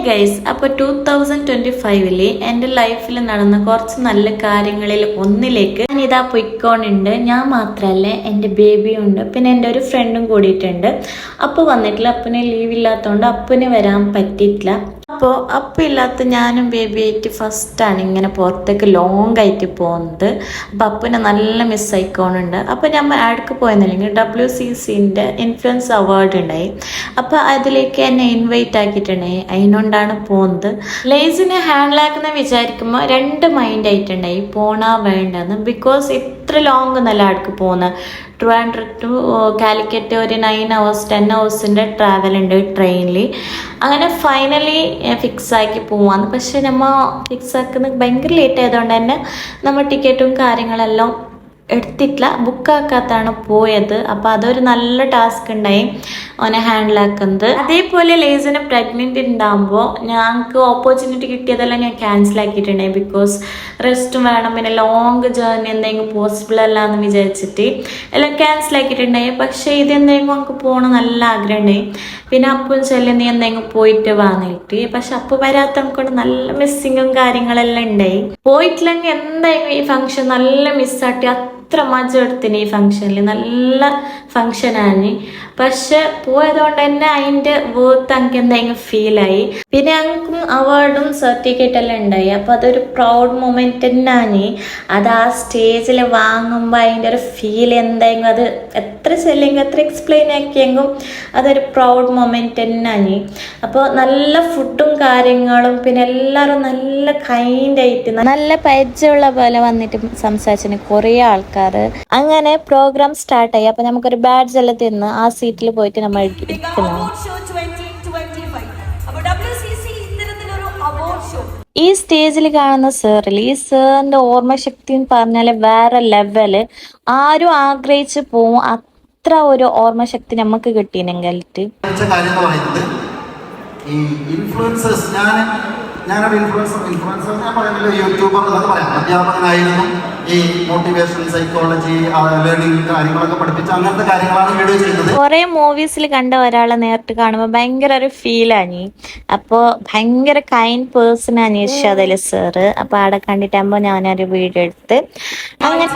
Guys, അപ്പോൾ 2025 എൻ്റെ ലൈഫിൽ നടന്ന കുറച്ച് നല്ല കാര്യങ്ങളിൽ ഒന്നിലേക്ക് ഞാനിതാ പൊയ്ക്കോണുണ്ട്. ഞാൻ മാത്രമല്ല, എൻ്റെ ബേബിയും ഉണ്ട്, പിന്നെ എൻ്റെ ഒരു ഫ്രണ്ടും കൂടിയിട്ടുണ്ട്. അപ്പോൾ വന്നിട്ടില്ല, അപ്പന് ലീവ് ഇല്ലാത്തതുകൊണ്ട് അപ്പന് വരാൻ പറ്റിയിട്ടില്ല. അപ്പോൾ അപ്പം ഇല്ലാത്ത ഞാനും ബേബിയായിട്ട് ഫസ്റ്റാണ് ഇങ്ങനെ പുറത്തേക്ക് ലോങ് ആയിട്ട് പോകുന്നത്. അപ്പം അപ്പനെ നല്ല മിസ്സായിക്കോണുണ്ട്. അപ്പോൾ നമ്മൾ ആടക്ക് പോയെന്നില്ലെങ്കിൽ WCCൻ്റെ ഇൻഫ്ലുവൻസ് അവാർഡ് ഉണ്ടായി. അപ്പോൾ അതിലേക്ക് എന്നെ ഇൻവൈറ്റ് ആക്കിയിട്ടുണ്ടായി. അതിനോണ്ടാണ് പോകുന്നത്. ലേസിനെ ഹാൻഡിലാക്കുന്ന വിചാരിക്കുമ്പോൾ രണ്ട് മൈൻഡ് ആയിട്ടുണ്ടായി, പോണാ വേണ്ടെന്ന്. ബിക്കോസ് ഇത്ര ലോങ് നല്ല ആടക്ക് പോകുന്നത്. ട്രിവാൻഡ്രം ടു കാലിക്കറ്റ് ഒരു 9 hours 10 hours ട്രാവൽ ഉണ്ട് ട്രെയിനിൽ. അങ്ങനെ ഫൈനലി ഫിക്സ് ആക്കി പോവാന്ന്. പക്ഷെ നമ്മൾ ഫിക്സ് ആക്കുന്നത് ഭയങ്കര ലേറ്റ് ആയതുകൊണ്ട് തന്നെ നമ്മൾ ടിക്കറ്റും കാര്യങ്ങളെല്ലാം എടുത്തിട്ടില്ല, ബുക്കാക്കാത്താണ് പോയത്. അപ്പോൾ അതൊരു നല്ല ടാസ്ക് ഉണ്ടായി അവനെ ഹാൻഡിലാക്കുന്നത്. അതേപോലെ ലേസിന് പ്രഗ്നൻ്റ് ഉണ്ടാകുമ്പോൾ ഞങ്ങൾക്ക് ഓപ്പർച്യൂണിറ്റി കിട്ടിയതെല്ലാം ഞാൻ ക്യാൻസൽ ആക്കിയിട്ടുണ്ടായി. ബിക്കോസ് റെസ്റ്റും വേണം, പിന്നെ ലോങ് ജേർണി എന്തെങ്കിലും പോസിബിൾ അല്ല എന്ന് വിചാരിച്ചിട്ട് എല്ലാം ക്യാൻസൽ ആക്കിയിട്ടുണ്ടായി. പക്ഷേ ഇതെന്തെങ്കിലും നമുക്ക് പോകണം നല്ല ആഗ്രഹം ഉണ്ടായി. പിന്നെ അപ്പം ചെല്ലി നീ എന്തെങ്കിലും പോയിട്ട് വാങ്ങിയിട്ട്, പക്ഷെ അപ്പം വരാത്ത കൊണ്ട് നല്ല മിസ്സിങ്ങും കാര്യങ്ങളെല്ലാം ഉണ്ടായി. പോയിട്ടില്ലെങ്കിൽ എന്തായാലും ഈ ഫംഗ്ഷൻ നല്ല മിസ്സാട്ടി. അത്ര മജ എടുത്തിന് ഈ ഫംഗ്ഷനിൽ, നല്ല ഫംഗ്ഷനാണ്. പക്ഷെ പോയതുകൊണ്ട് തന്നെ അതിൻ്റെ വേർത്ത് എനിക്ക് എന്തെങ്കിലും ഫീലായി. പിന്നെ ഞങ്ങൾക്കും അവാർഡും സർട്ടിഫിക്കറ്റ് എല്ലാം ഉണ്ടായി. അപ്പോൾ അതൊരു പ്രൗഡ് മൊമെന്റ് തന്നെയാണ്. അത് ആ സ്റ്റേജിൽ വാങ്ങുമ്പോൾ അതിൻ്റെ ഒരു ഫീൽ എന്തായെങ്കിലും, അത് എത്ര ചെല്ലെങ്കിൽ എത്ര എക്സ്പ്ലെയിൻ ആക്കിയെങ്കിലും അതൊരു പ്രൗഡ് മൊമെന്റ് തന്നെയാണ്. അപ്പോൾ നല്ല ഫുഡും കാര്യങ്ങളും, പിന്നെ എല്ലാവരും നല്ല കൈൻഡായിട്ട് നല്ല പരിചയമുള്ള പോലെ വന്നിട്ട് സംസാരിച്ചു കുറേ ആൾക്കാർ. അങ്ങനെ പ്രോഗ്രാം സ്റ്റാർട്ടായി. അപ്പോൾ നമുക്കൊരു ബാഡ്ജ് എല്ലാം തരുന്നു. ആ സീറ്റിൽ പോയിട്ട് നമ്മൾ ഇരിക്കുന്നു. ഈ സ്റ്റേജിൽ കാണുന്ന സാറിൽ, ഈ സാറിന്റെ ഓർമ്മശക്തി എന്ന് പറഞ്ഞാൽ വേറെ ലെവല്. ആരും ആഗ്രഹിച്ചു പോവും അത്ര ഒരു ഓർമ്മശക്തി നമുക്ക് കിട്ടിയെങ്കിലിട്ട്. ഈ ഇൻഫ്ലുവൻസേഴ്സ്, ഞാനൊരു ഇൻഫ്ലുവൻസർ ഞാൻ പറയുന്നില്ല, യൂട്യൂബർ എന്നൊക്കെ പറയാം. അധ്യാപകനായിരുന്നു. ഈ മോട്ടിവേഷണൽ സൈക്കോളജി, ലേണിംഗ് കാര്യങ്ങളൊക്കെ പഠിപ്പിച്ച അങ്ങനത്തെ കാര്യങ്ങളാണ് വീഡിയോ ചെയ്യുന്നത്. കുറെ മൂവീസിൽ കണ്ട ഒരാളെ നേരിട്ട് കാണുമ്പോൾ ഭയങ്കര ഒരു ഫീലാണ്. അപ്പോൾ ഭയങ്കര കൈൻഡ് പേഴ്സൺ ആണ് ഇർഷാദ് അലി സാറ്. അപ്പോൾ അവിടെ കണ്ടിട്ടാകുമ്പോൾ ഞാനൊരു വീഡിയോ എടുത്ത് അങ്ങനെ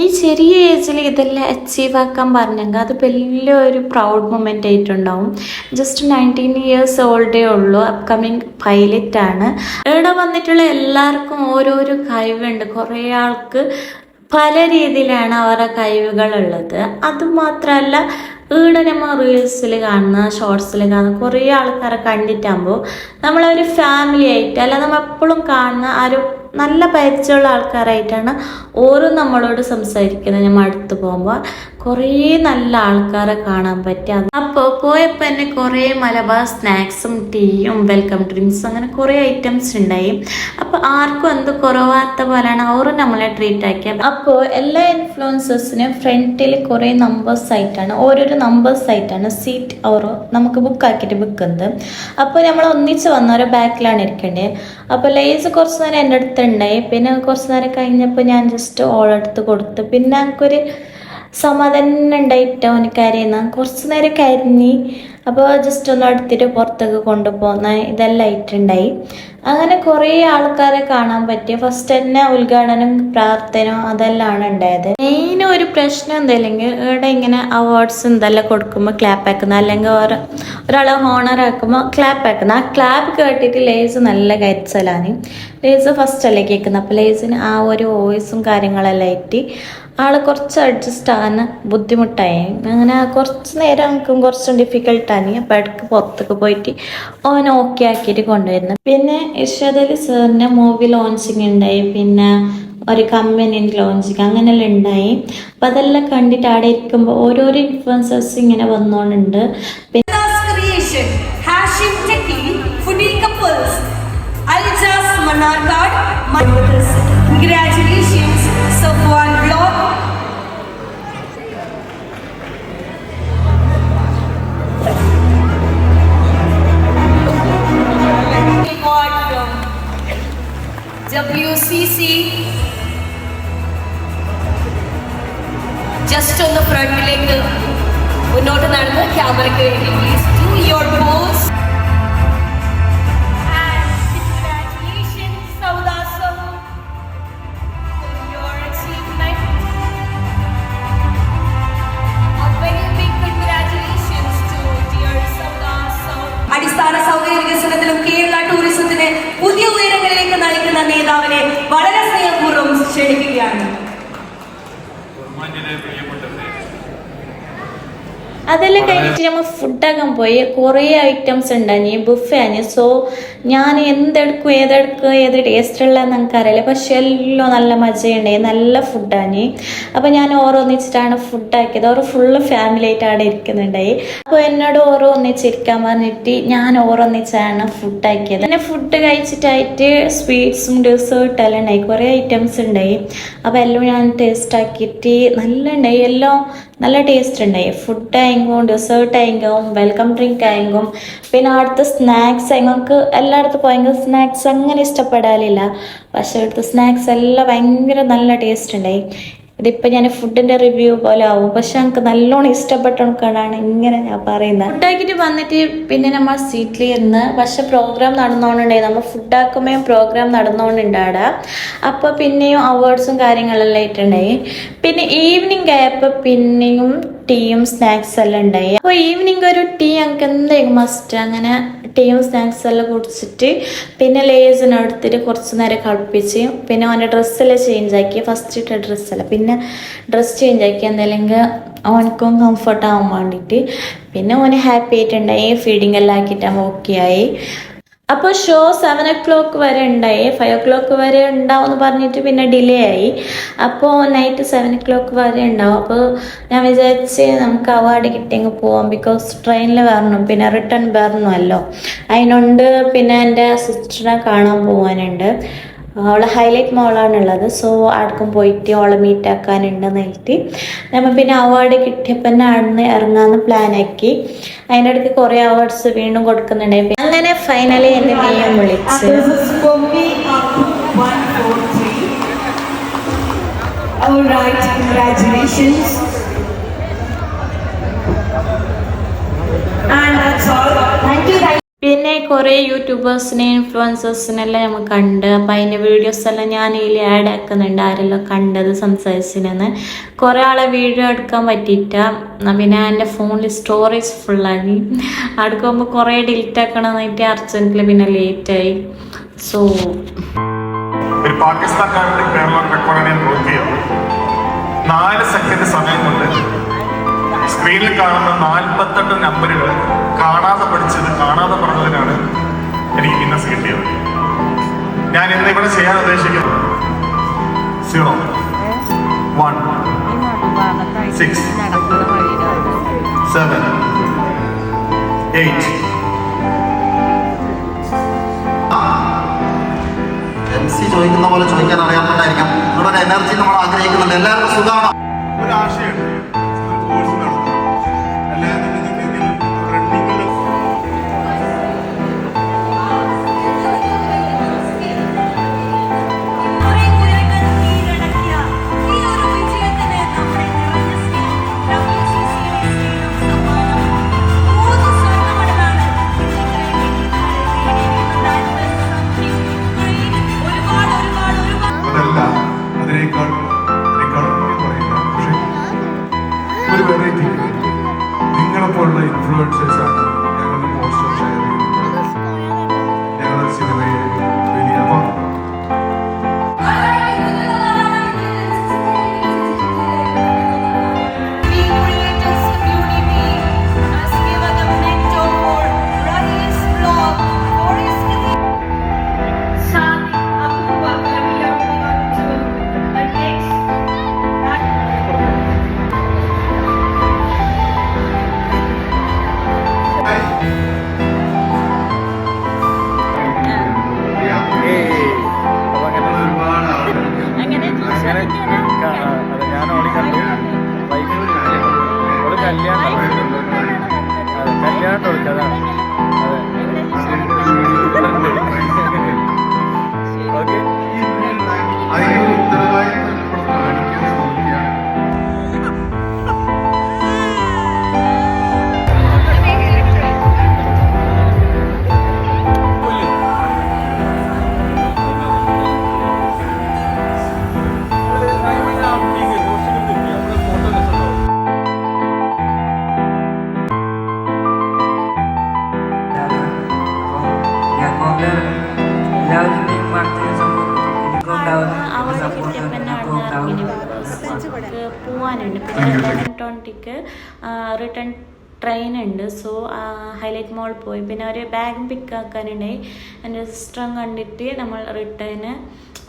ഈ ചെറിയ ഏജിൽ ഇതെല്ലാം അച്ചീവ് ആക്കാൻ പറഞ്ഞെങ്കിൽ അത് വലിയൊരു പ്രൗഡ് മൊമെൻ്റ് ആയിട്ടുണ്ടാവും. ജസ്റ്റ് 19 years ഓൾഡേ ഉള്ളൂ. അപ്കമിങ് പൈലറ്റാണ്. ഇവിടെ വന്നിട്ടുള്ള എല്ലാവർക്കും ഓരോരോ കഴിവുണ്ട്. കുറേ ആൾക്ക് പല രീതിയിലാണ് അവരുടെ കഴിവുകളുള്ളത്. അതുമാത്രമല്ല, ഇവിടെ നമ്മൾ റീൽസിൽ കാണുന്ന, ഷോർട്സിൽ കാണുന്ന കുറേ ആൾക്കാരെ കണ്ടിട്ടാകുമ്പോൾ നമ്മളൊരു ഫാമിലി ആയിട്ട്, അല്ല നമ്മൾ എപ്പോഴും കാണുന്ന ആ ഒരു നല്ല പരിചയമുള്ള ആൾക്കാരായിട്ടാണ് ഓരോ നമ്മളോട് സംസാരിക്കുന്നത്. നമ്മൾ അടുത്ത് പോകുമ്പോൾ കുറേ നല്ല ആൾക്കാരെ കാണാൻ പറ്റി. അപ്പോൾ പോയപ്പോൾ തന്നെ കുറേ മലബാർ സ്നാക്സും ടീയും വെൽക്കം ഡ്രിങ്ക്സും അങ്ങനെ കുറേ ഐറ്റംസ് ഉണ്ടായി. അപ്പോൾ ആർക്കും എന്ത് കുറവാത്ത പോലെയാണ് അവരും നമ്മളെ ട്രീറ്റ് ആക്കിയത്. അപ്പോൾ എല്ലാ ഇൻഫ്ലുവൻസേഴ്സിനും ഫ്രണ്ടിൽ കുറേ നമ്പേഴ്സ് ആയിട്ടാണ്, ഓരോരോ നമ്പേഴ്സ് ആയിട്ടാണ് സീറ്റ് ഓരോ നമുക്ക് ബുക്കാക്കിയിട്ട് വെക്കുന്നത്. അപ്പോൾ നമ്മൾ ഒന്നിച്ച് വന്നവരെ ബാക്കിലാണ് ഇരിക്കേണ്ടത്. അപ്പോൾ ലേസ് കുറച്ച് നേരം എൻ്റെ അടുത്തുണ്ടായി. പിന്നെ കുറച്ച് നേരം കഴിഞ്ഞപ്പോൾ ഞാൻ ജസ്റ്റ് ഓളെടുത്ത് കൊടുത്തു. പിന്നെ എനിക്കൊരു സമാധാനം ഉണ്ടായിട്ട് അവന് കരയുന്ന കുറച്ച് നേരം കരഞ്ഞി. അപ്പോൾ ജസ്റ്റ് ഒന്ന് എടുത്തിട്ട് പുറത്തേക്ക് കൊണ്ടുപോകുന്ന ഇതെല്ലാം ആയിട്ടുണ്ടായി. അങ്ങനെ കുറേ ആൾക്കാരെ കാണാൻ പറ്റി. ഫസ്റ്റ് തന്നെ ഉദ്ഘാടനം, പ്രാർത്ഥന അതെല്ലാം ഉണ്ടായത്. മെയിൻ ഒരു പ്രശ്നം എന്തായില്ലെങ്കിൽ ഇവിടെ ഇങ്ങനെ അവാർഡ്സ് എന്തെല്ലാം കൊടുക്കുമ്പോൾ ക്ലാപ്പ് ആക്കുന്ന, അല്ലെങ്കിൽ ഒരാളെ ഹോണർ ആക്കുമ്പോൾ ക്ലാപ്പ് ആക്കുന്ന. ആ ക്ലാപ്പ് കേട്ടിട്ട് ലേസ് നല്ല കരച്ചലാണ്. ലേസ് ഫസ്റ്റ് അല്ലേ കേൾക്കുന്നത്. അപ്പോൾ ലേസിന് ആ ഒരു വോയിസും കാര്യങ്ങളെല്ലാം ആയിട്ട് ആൾ കുറച്ച് അഡ്ജസ്റ്റ് ആകാൻ ബുദ്ധിമുട്ടായി. അങ്ങനെ കുറച്ച് നേരം എനിക്കും കുറച്ചും ഡിഫിക്കൽട്ടാണ്. അപ്പോൾ ഇടയ്ക്ക് പുറത്തേക്ക് പോയിട്ട് ഓൻ ഓക്കെ ആക്കിയിട്ട് കൊണ്ടുവരുന്നത്. പിന്നെ ഇർഷാദ് അലി സാറിൻ്റെ മൂവി ലോഞ്ചിങ് ഉണ്ടായി, പിന്നെ ഒരു കമ്പനീൻ്റെ ലോഞ്ചിങ് അങ്ങനെയെല്ലാം ഉണ്ടായി. അപ്പം അതെല്ലാം കണ്ടിട്ട് അവിടെ ഇരിക്കുമ്പോൾ ഓരോരോ ഇൻഫ്ലുവൻസേഴ്സ് ഇങ്ങനെ വന്നോണ്ടുണ്ട്. WCC ജസ്റ്റ് ഒന്ന് ഫ്രണ്ടിലേക്ക് മുന്നോട്ട് നടന്ന് ക്യാമറയ്ക്ക് വേണ്ടി പ്ലീസ് ഡു യുവർ പോസ്. അടിസ്ഥാന സൗകര്യ വികസനത്തിലും കേരള ടൂറിസത്തിന് പുതിയ ഉയരങ്ങളിലേക്ക് നയിക്കുന്ന നേതാവിനെ വളരെ സ്നേഹപൂർവ്വം ക്ഷണിക്കുകയാണ്. അതെല്ലാം കഴിഞ്ഞിട്ട് നമ്മൾ ഫുഡാക്കാൻ പോയി. കുറേ ഐറ്റംസ് ഉണ്ടായി, ബുഫേ ആണ്. സോ ഞാൻ എന്തെടുക്കും ഏത് ടേസ്റ്റുള്ള നമുക്കറിയില്ല, പക്ഷെ എല്ലാം നല്ല മജയുണ്ടായി, നല്ല ഫുഡാണ്. അപ്പോൾ ഞാൻ ഓരോന്നിച്ചിട്ടാണ് ഫുഡാക്കിയത്. ഓരോ ഫുള്ള് ഫാമിലി ആയിട്ട് അവിടെ ഇരിക്കുന്നുണ്ടായി. അപ്പോൾ എന്നോട് ഓരോ ഒന്നിച്ചിരിക്കാൻ പറഞ്ഞിട്ട് ഞാൻ ഓരോന്നിച്ചാണ് ഫുഡാക്കിയത്. പിന്നെ ഫുഡ് കഴിച്ചിട്ടായിട്ട് സ്വീറ്റ്സും ഡെസേർട്ടെല്ലാം ഉണ്ടായി, കുറേ ഐറ്റംസ് ഉണ്ടായി. അപ്പോൾ എല്ലാം ഞാൻ ടേസ്റ്റ് ആക്കിയിട്ട് നല്ല ഉണ്ടായി, എല്ലാം നല്ല ടേസ്റ്റ് ഉണ്ടായി. ഫുഡ് ആയെങ്കും ഡെസേർട്ട് ആയെങ്കും വെൽക്കം ഡ്രിങ്ക് ആയെങ്കും പിന്നെ അവിടുത്തെ സ്നാക്സ് ഞങ്ങൾക്ക് എല്ലായിടത്തും പോയെങ്കിൽ സ്നാക്സ് അങ്ങനെ ഇഷ്ടപ്പെടാനില്ല, പക്ഷെ അവിടുത്തെ സ്നാക്സ് എല്ലാം ഭയങ്കര നല്ല ടേസ്റ്റ് ഉണ്ടായി. ഇതിപ്പോൾ ഞാൻ ഫുഡിൻ്റെ റിവ്യൂ പോലെ ആവും, പക്ഷെ എനിക്ക് നല്ലോണം ഇഷ്ടപ്പെട്ടോണ്ടാണ് ഇങ്ങനെ ഞാൻ പറയുന്നത്. ഫുഡാക്കിയിട്ട് വന്നിട്ട് പിന്നെ നമ്മൾ സീറ്റിൽ ഇരുന്ന്, പക്ഷെ പ്രോഗ്രാം നടന്നുകൊണ്ടുണ്ടായി. നമ്മൾ ഫുഡാക്കുമ്പോൾ പ്രോഗ്രാം നടന്നുകൊണ്ടുണ്ട് അവിടെ. അപ്പോൾ പിന്നെയും അവാർഡ്സും കാര്യങ്ങളെല്ലാം ആയിട്ടുണ്ടായി. പിന്നെ ഈവനിങ് ആയപ്പോൾ പിന്നെയും ടീയും സ്നാക്സ് എല്ലാം ഉണ്ടായി. അപ്പോൾ ഈവനിങ് ഒരു ടീ ഞങ്ങൾക്ക് എന്തെങ്കിലും മസ്റ്റ്. അങ്ങനെ ടീയും സ്നാക്സ് എല്ലാം കുടിച്ചിട്ട് പിന്നെ ലേസിനെടുത്തിട്ട് കുറച്ച് നേരം കളിപ്പിച്ച് പിന്നെ അവൻ്റെ ഡ്രസ്സെല്ലാം ചേഞ്ച് ആക്കി. ഫസ്റ്റ് ഇട്ട ഡ്രസ്സല്ല, പിന്നെ ഡ്രസ്സ് ചേഞ്ച് ആക്കി എന്തെങ്കിലും അവനക്കും കംഫർട്ട് ആവാൻ വേണ്ടിയിട്ട്. പിന്നെ അവന് ഹാപ്പി ആയിട്ടുണ്ടായി, ഫീഡിങ് എല്ലാം ആക്കിയിട്ട് അവൻ ഓക്കെ ആയി. അപ്പോൾ ഷോ 7 o'clock വരെ ഉണ്ടായി. 5 o'clock വരെ ഉണ്ടാവും എന്ന് പറഞ്ഞിട്ട് പിന്നെ ഡിലേ ആയി. അപ്പോൾ നൈറ്റ് 7 o'clock വരെ ഉണ്ടാവും. അപ്പോൾ ഞാൻ വിചാരിച്ച് നമുക്ക് അവാർഡ് കിട്ടിയെങ്കിൽ പോവാം, ബിക്കോസ് ട്രെയിനിൽ വരണം, പിന്നെ റിട്ടേൺ വരണമല്ലോ. അതിനുണ്ട് പിന്നെ എൻ്റെ സിസ്റ്ററിനെ കാണാൻ പോകാനുണ്ട്. അവളെ ഹൈലൈറ്റ് മോളാണുള്ളത്. സോ ആർക്കും പോയിട്ട് അവളെ മീറ്റ് ആക്കാനുണ്ടെന്ന് പറഞ്ഞിട്ട് നമ്മൾ പിന്നെ അവാർഡ് കിട്ടിയപ്പോൾ തന്നെ അവിടുന്ന് ഇറങ്ങാമെന്ന് പ്ലാനാക്കി. അതിൻ്റെ ഇടയ്ക്ക് കുറേ അവാർഡ്സ് വീണ്ടും കൊടുക്കുന്നുണ്ടായി. അങ്ങനെ ഫൈനലി എന്നെ നീയും വിളിച്ച്. പിന്നെ കുറേ യൂട്യൂബേഴ്സിനെ ഇൻഫ്ലുവൻസേഴ്സിനെല്ലാം നമ്മൾ കണ്ട്. അപ്പം അതിൻ്റെ വീഡിയോസ് എല്ലാം ഞാൻ ഇതിൽ ആഡ് ആക്കുന്നുണ്ട്, ആരെല്ലാം കണ്ടത് സംസാരിച്ചിരുന്ന്. കുറേ ആളെ വീഡിയോ എടുക്കാൻ പറ്റിയിട്ട. പിന്നെ എൻ്റെ ഫോണിൽ സ്റ്റോറേജ് ഫുള്ളാണ്. അടുക്കുമ്പോൾ കുറേ ഡിലീറ്റ് ആക്കണം എന്നിട്ട് അർജൻറ്റിൽ പിന്നെ ലേറ്റായി. സോ ഒരു പാകിസ്ഥാൻകാരുടെ കേരളം റെക്കോർഡ് ഞാൻ നോക്കിയത് 4 സെക്കൻഡ് സമയം കൊണ്ട് സ്ക്രീനിൽ കാണുന്ന 48 നമ്പറുകൾ കാണാതെ പറഞ്ഞതിനാണ് എനിക്ക് ഗിന്നസ് കിട്ടിയത്. ഞാൻ ഇന്ന് ഇവിടെ ചെയ്യാൻ ഉദ്ദേശിക്കുന്നത് 0 1 6 7 8 MC ചോദിക്കുന്ന പോലെ ചോദിക്കാൻ അറിയാവുന്നതായിരിക്കും. ഇവിടെ ഒരു എനർജി നമ്മൾ ആഗ്രഹിക്കുന്നുണ്ട്. എല്ലാവർക്കും സുഖമാണ്. ഒരു ആശയമുണ്ട്, കോഴ്സ് നടത്തും അല്ലാന്നുണ്ടെങ്കിൽ റണ്ണിങ്ങിൽ അതിനേക്കാൾ പറയില്ല. പക്ഷെ ഒരു വെറൈറ്റി നിങ്ങളെപ്പോലുള്ള ഇൻഫ്ലുവൻസേഴ്സാണ് ഞങ്ങളുടെ പോസ്റ്റർ ഷെയർ ചെയ്യുന്നത്. ഞങ്ങളുടെ സിനിമയെ വലിയ ഞാൻ ഓടി കണ്ടു. ഓള് കല്യാണം വിളിച്ചതാണ്. അതെ ഓക്കെ. അതിന് ഉത്തരവാദിത്വം നമ്മൾ കാണിക്കാൻ ശ്രമിക്കുകയാണ്. അവള് കിട്ടിയപ്പോൾ എന്നെ അവിടെ ഇറങ്ങിന് നമുക്ക് പോവാനുണ്ട്. പിന്നെ 11:20 റിട്ടേൺ ട്രെയിൻ ഉണ്ട്. സോ ഹൈലൈറ്റ് മോൾ പോയി. പിന്നെ ഒരു ബാഗും പിക്കാക്കാനുണ്ടായി. എൻ്റെ സിസ്റ്ററും കണ്ടിട്ട് നമ്മൾ റിട്ടേണ്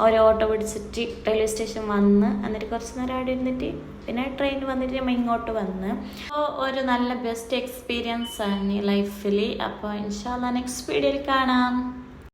ഒരു ഓട്ടോ പിടിച്ചിട്ട് റെയിൽവേ സ്റ്റേഷൻ വന്ന് എന്നിട്ട് കുറച്ച് നേരം അവിടെ ഇരുന്നിട്ട് പിന്നെ ട്രെയിൻ വന്നിട്ട് നമ്മൾ ഇങ്ങോട്ട് വന്ന്. അപ്പോൾ ഒരു നല്ല ബെസ്റ്റ് എക്സ്പീരിയൻസ് ആണ് ലൈഫിൽ. അപ്പോൾ ഇൻഷാല്ലാ നെക്സ്റ്റ് വീഡിയോയിൽ കാണാം.